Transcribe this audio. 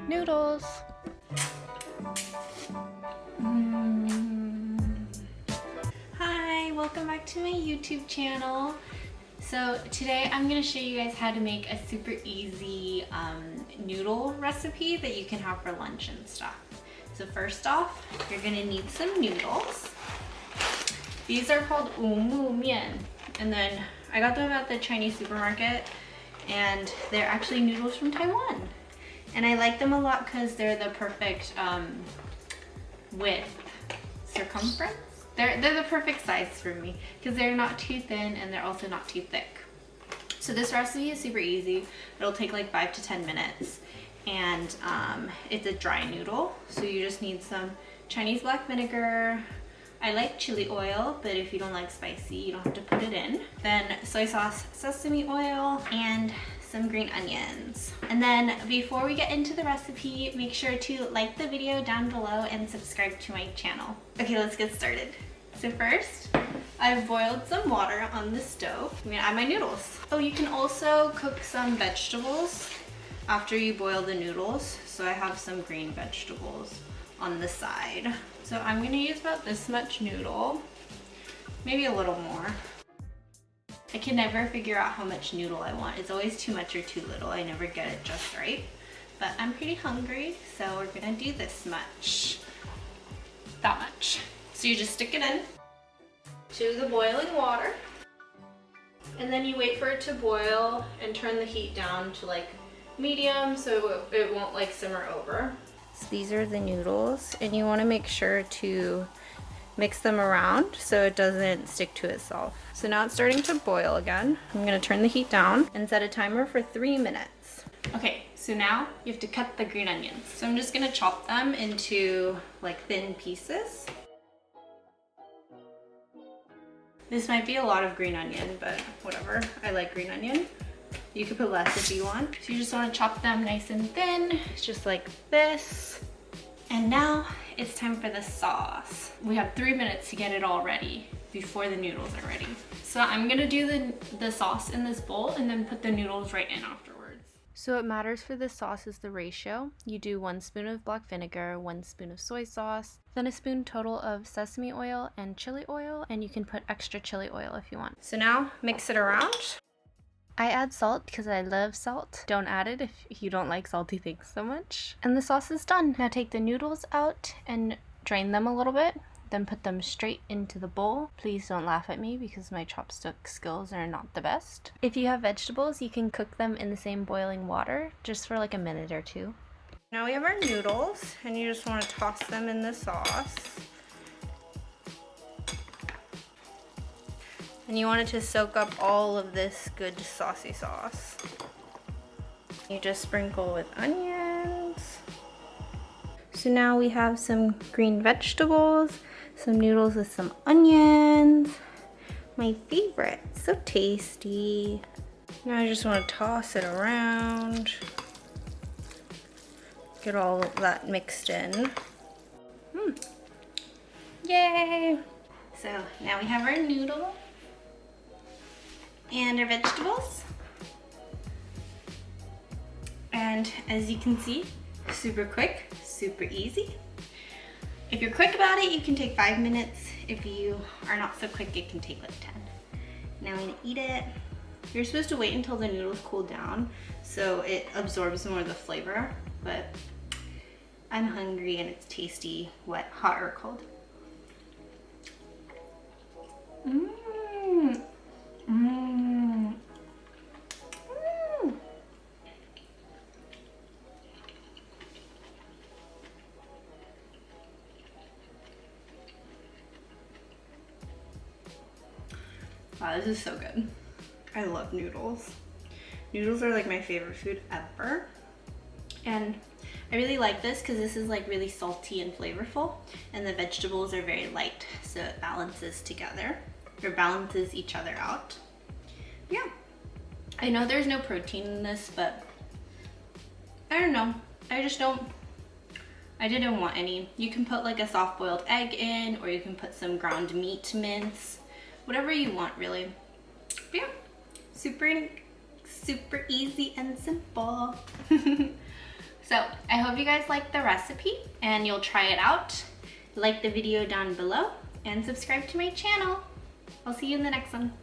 Noodles. Hi, welcome back to my YouTube channel. So today I'm going to show you guys how to make a super easy noodle recipe that you can have for lunch and stuff. So first off, you're going to need some noodles. These are called mian, and then I got them at the Chinese supermarket, and they're actually noodles from Taiwan. And I like them a lot because they're the perfect width, circumference. They're the perfect size for me because they're not too thin and they're also not too thick. So this recipe is super easy. It'll take like 5 to 10 minutes, and it's a dry noodle. So you just need some Chinese black vinegar. I like chili oil, but if you don't like spicy, you don't have to put it in. Then soy sauce, sesame oil, and some green onions. And then before we get into the recipe, make sure to like the video down below and subscribe to my channel. Okay, let's get started. So first, I've boiled some water on the stove. I'm gonna add my noodles. Oh, you can also cook some vegetables after you boil the noodles. So I have some green vegetables on the side. So I'm gonna use about this much noodle, maybe a little more. I can never figure out how much noodle I want. It's always too much or too little. I never get it just right. But I'm pretty hungry, so we're gonna do this much. That much. So you just stick it in to the boiling water, and then you wait for it to boil and turn the heat down to like medium so it won't like simmer over. So these are the noodles, and you want to make sure to mix them around so it doesn't stick to itself. So now it's starting to boil again. I'm gonna turn the heat down and set a timer for 3 minutes. Okay, so now you have to cut the green onions. So I'm just gonna chop them into like thin pieces. This might be a lot of green onion, but whatever. I like green onion. You could put less if you want. So you just want to chop them nice and thin, just like this. And now it's time for the sauce. We have 3 minutes to get it all ready before the noodles are ready. So I'm gonna do the sauce in this bowl and then put the noodles right in afterwards. So what matters for this sauce is the ratio. You do 1 spoon of black vinegar, 1 spoon of soy sauce, then a spoon total of sesame oil and chili oil, and you can put extra chili oil if you want. So now mix it around. I add salt because I love salt. Don't add it if you don't like salty things so much. And the sauce is done. Now take the noodles out and drain them a little bit, then put them straight into the bowl. Please don't laugh at me because my chopstick skills are not the best. If you have vegetables, you can cook them in the same boiling water just for like a minute or two. Now we have our noodles, and you just want to toss them in the sauce. And you want it to soak up all of this good saucy sauce. You just sprinkle with onions. So now we have some green vegetables, some noodles with some onions. My favorite, so tasty. Now I just want to toss it around. Get all of that mixed in. Yay! So now we have our noodle and our vegetables, and as you can see, super quick, super easy. If you're quick about it, you can take 5 minutes. If you are not so quick, it can take like 10. Now I'm gonna eat it. You're supposed to wait until the noodles cool down so it absorbs more of the flavor, but I'm hungry and it's tasty, wet, hot or cold. Wow, this is so good. I love noodles. Noodles are like my favorite food ever. And I really like this because this is like really salty and flavorful, and the vegetables are very light, so it balances together, or balances each other out. Yeah. I know there's no protein in this, but I don't know. I didn't want any. You can put like a soft boiled egg in, or you can put some ground meat mince, whatever you want really. But yeah, super easy and simple. So I hope you guys like the recipe and you'll try it out. Like the video down below and subscribe to my channel. I'll see you in the next one.